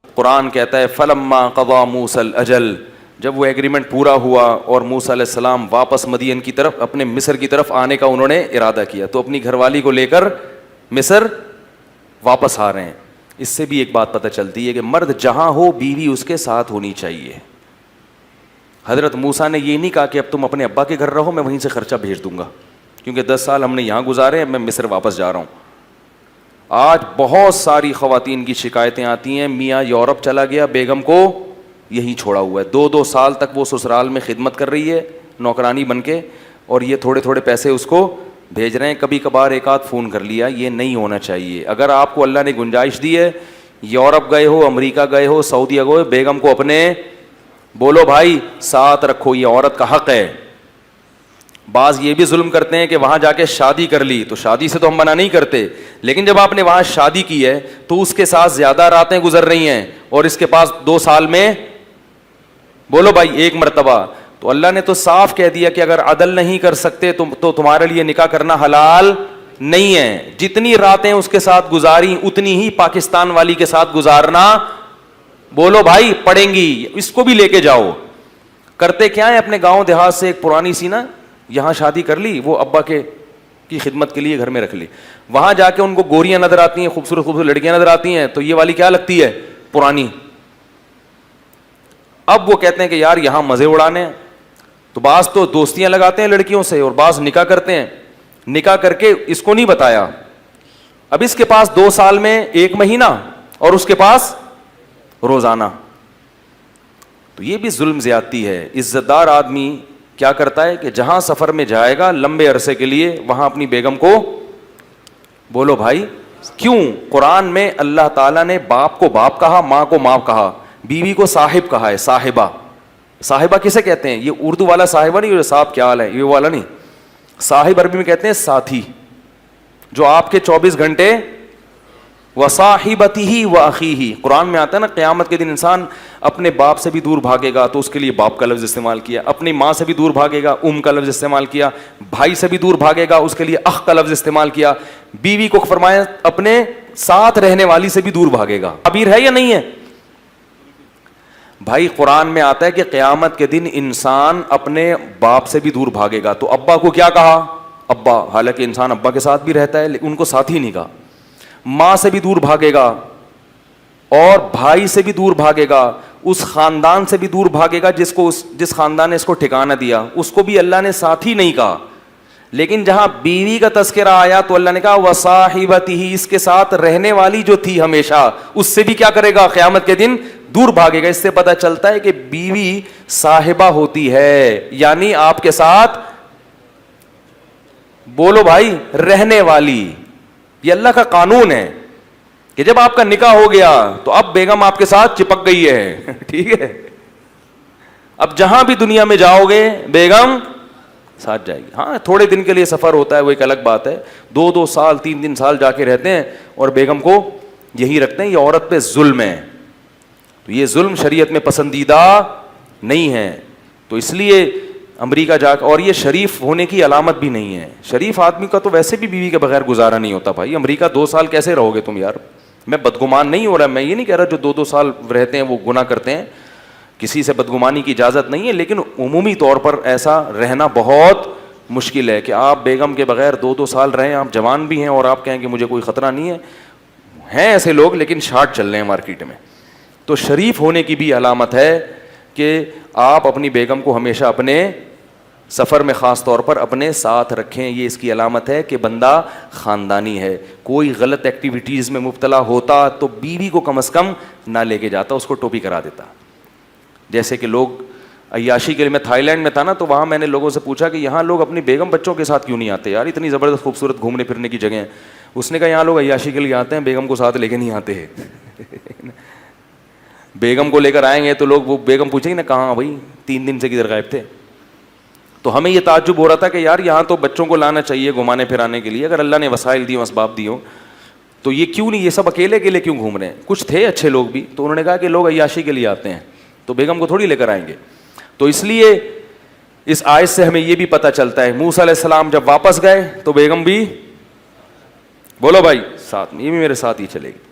قرآن کہتا ہے فلما قضا موسیٰ الاجل، جب وہ ایگریمنٹ پورا ہوا اور موسیٰ علیہ السلام واپس مدین کی طرف اپنے مصر کی طرف آنے کا انہوں نے ارادہ کیا، تو اپنی گھر والی کو لے کر مصر واپس آ رہے ہیں. اس سے بھی ایک بات پتہ چلتی ہے کہ مرد جہاں ہو بیوی اس کے ساتھ ہونی چاہیے. حضرت موسیٰ نے یہ نہیں کہا کہ اب تم اپنے ابا کے گھر رہو، میں وہیں سے خرچہ بھیج دوں گا کیونکہ 10 سال ہم نے یہاں گزارے ہیں، میں مصر واپس جا رہا ہوں. آج بہت ساری خواتین کی شکایتیں آتی ہیں، میاں یورپ چلا گیا، بیگم کو یہی چھوڑا ہوا ہے، 2 سال تک وہ سسرال میں خدمت کر رہی ہے نوکرانی بن کے، اور یہ تھوڑے تھوڑے پیسے اس کو بھیج رہے ہیں، کبھی کبھار ایک آدھ فون کر لیا. یہ نہیں ہونا چاہیے. اگر آپ کو اللہ نے گنجائش دی ہے، یورپ گئے ہو، امریکہ گئے ہو، سعودیہ گئے ہو، بیگم کو اپنے بولو بھائی ساتھ رکھو، یہ عورت کا حق ہے. بعض یہ بھی ظلم کرتے ہیں کہ وہاں جا کے شادی کر لی، تو شادی سے تو ہم منع نہیں کرتے، لیکن جب آپ نے وہاں شادی کی ہے تو اس کے ساتھ زیادہ راتیں گزر رہی ہیں اور اس کے پاس 2 سال میں بولو بھائی 1 مرتبہ، تو اللہ نے تو صاف کہہ دیا کہ اگر عدل نہیں کر سکتے تو تمہارے لیے نکاح کرنا حلال نہیں ہے. جتنی راتیں اس کے ساتھ گزاری اتنی ہی پاکستان والی کے ساتھ گزارنا بولو بھائی پڑیں گی. اس کو بھی لے کے جاؤ. کرتے کیا ہے، اپنے گاؤں دیہات سے ایک پرانی سی نا یہاں شادی کر لی، وہ ابا کی خدمت کے لیے گھر میں رکھ لی، وہاں جا کے ان کو گوریاں نظر آتی ہیں، خوبصورت خوبصورت لڑکیاں نظر آتی ہیں، تو یہ والی کیا لگتی ہے، پرانی. اب وہ کہتے ہیں کہ یار یہاں مزے اڑانے ہیں، تو بعض تو دوستیاں لگاتے ہیں لڑکیوں سے اور بعض نکاح کرتے ہیں. نکاح کر کے اس کو نہیں بتایا، اب اس کے پاس 2 سال میں 1 مہینہ اور اس کے پاس روزانہ. تو یہ بھی ظلم زیادتی ہے. عزت دار آدمی کیا کرتا ہے کہ جہاں سفر میں جائے گا لمبے عرصے کے لیے وہاں اپنی بیگم کو بولو بھائی. کیوں قرآن میں اللہ تعالیٰ نے باپ کو باپ کہا، ماں کو ماں کہا، بیوی کو صاحب کہا ہے، صاحبہ. صاحبہ کسے کہتے ہیں؟ یہ اردو والا صاحبہ نہیں، صاحب کیا حال ہے یہ والا نہیں. صاحب عربی میں کہتے ہیں ساتھی، جو آپ کے 24 گھنٹے وصاحبتہ واخیہ. قرآن میں آتا ہے نا قیامت کے دن انسان اپنے باپ سے بھی دور بھاگے گا، تو اس کے لیے باپ کا لفظ استعمال کیا. اپنی ماں سے بھی دور بھاگے گا، کا لفظ استعمال کیا. بھائی سے بھی دور بھاگے گا، اس کے لیے اخ کا لفظ استعمال کیا. بیوی کو فرمایا اپنے ساتھ رہنے والی سے بھی دور بھاگے گا. تعبیر ہے یا نہیں ہے بھائی؟ قرآن میں آتا ہے کہ قیامت کے دن انسان اپنے باپ سے بھی دور بھاگے گا. تو ابا کو کیا کہا؟ ابا، حالانکہ انسان ابا کے ساتھ بھی رہتا ہے لیکن ان کو ساتھ ہی نہیں کہا. ماں سے بھی دور بھاگے گا اور بھائی سے بھی دور بھاگے گا، اس خاندان سے بھی دور بھاگے گا جس خاندان نے اس کو ٹھکانہ دیا، اس کو بھی اللہ نے ساتھی نہیں کہا. لیکن جہاں بیوی کا تذکرہ آیا تو اللہ نے کہا وصاحبتہ، اس کے ساتھ رہنے والی جو تھی ہمیشہ، اس سے بھی کیا کرے گا قیامت کے دن دور بھاگے گا. اس سے پتہ چلتا ہے کہ بیوی صاحبہ ہوتی ہے، یعنی آپ کے ساتھ بولو بھائی رہنے والی. یہ اللہ کا قانون ہے کہ جب آپ کا نکاح ہو گیا تو اب بیگم آپ کے ساتھ چپک گئی ہے. ٹھیک ہے، اب جہاں بھی دنیا میں جاؤ گے بیگم ساتھ جائے گی. ہاں تھوڑے دن کے لیے سفر ہوتا ہے، وہ ایک الگ بات ہے. 2 سال 3 سال جا کے رہتے ہیں اور بیگم کو یہی رکھتے ہیں. یہ عورت پہ ظلم ہے. تو یہ ظلم شریعت میں پسندیدہ نہیں ہے. تو اس لیے امریکہ جا کے، اور یہ شریف ہونے کی علامت بھی نہیں ہے. شریف آدمی کا تو ویسے بھی بیوی کے بغیر گزارا نہیں ہوتا بھائی. امریکہ 2 سال کیسے رہو گے تم یار؟ میں بدگمان نہیں ہو رہا، میں یہ نہیں کہہ رہا جو 2 سال رہتے ہیں وہ گناہ کرتے ہیں، کسی سے بدگمانی کی اجازت نہیں ہے، لیکن عمومی طور پر ایسا رہنا بہت مشکل ہے کہ آپ بیگم کے بغیر 2 سال رہیں. آپ جوان بھی ہیں اور آپ کہیں کہ مجھے کوئی خطرہ نہیں ہے. ہیں ایسے لوگ لیکن شارٹ چل رہے ہیں مارکیٹ میں. تو شریف ہونے کی بھی علامت ہے کہ آپ اپنی بیگم کو ہمیشہ اپنے سفر میں خاص طور پر اپنے ساتھ رکھیں. یہ اس کی علامت ہے کہ بندہ خاندانی ہے. کوئی غلط ایکٹیویٹیز میں مبتلا ہوتا تو بیوی کو کم از کم نہ لے کے جاتا، اس کو ٹوپی کرا دیتا. جیسے کہ لوگ عیاشی کے لیے، میں تھائی لینڈ میں تھا نا، تو وہاں میں نے لوگوں سے پوچھا کہ یہاں لوگ اپنی بیگم بچوں کے ساتھ کیوں نہیں آتے یار، اتنی زبردست خوبصورت گھومنے پھرنے کی جگہ ہیں. اس نے کہا یہاں لوگ عیاشی کے لیے آتے ہیں، بیگم کو ساتھ لے کے نہیں آتے ہیں. بیگم کو لے کر آئیں گے تو لوگ، وہ بیگم پوچھیں گے نا کہاں بھائی 3 دن سے کدھر غائب تھے. تو ہمیں یہ تعجب ہو رہا تھا کہ یار یہاں تو بچوں کو لانا چاہیے گھمانے پھرانے کے لیے، اگر اللہ نے وسائل دی، اسباب دی ہو، تو یہ کیوں نہیں، یہ سب اکیلے اکیلے کیوں گھوم رہے ہیں؟ کچھ تھے اچھے لوگ بھی، تو انہوں نے کہا کہ لوگ عیاشی کے لیے آتے ہیں تو بیگم کو تھوڑی لے کر آئیں گے. تو اس لیے اس آیت سے ہمیں یہ بھی پتہ چلتا ہے موسیٰ علیہ السلام جب واپس گئے تو بیگم بھی بولو بھائی ساتھ میں، یہ بھی میرے ساتھ ہی چلے گی.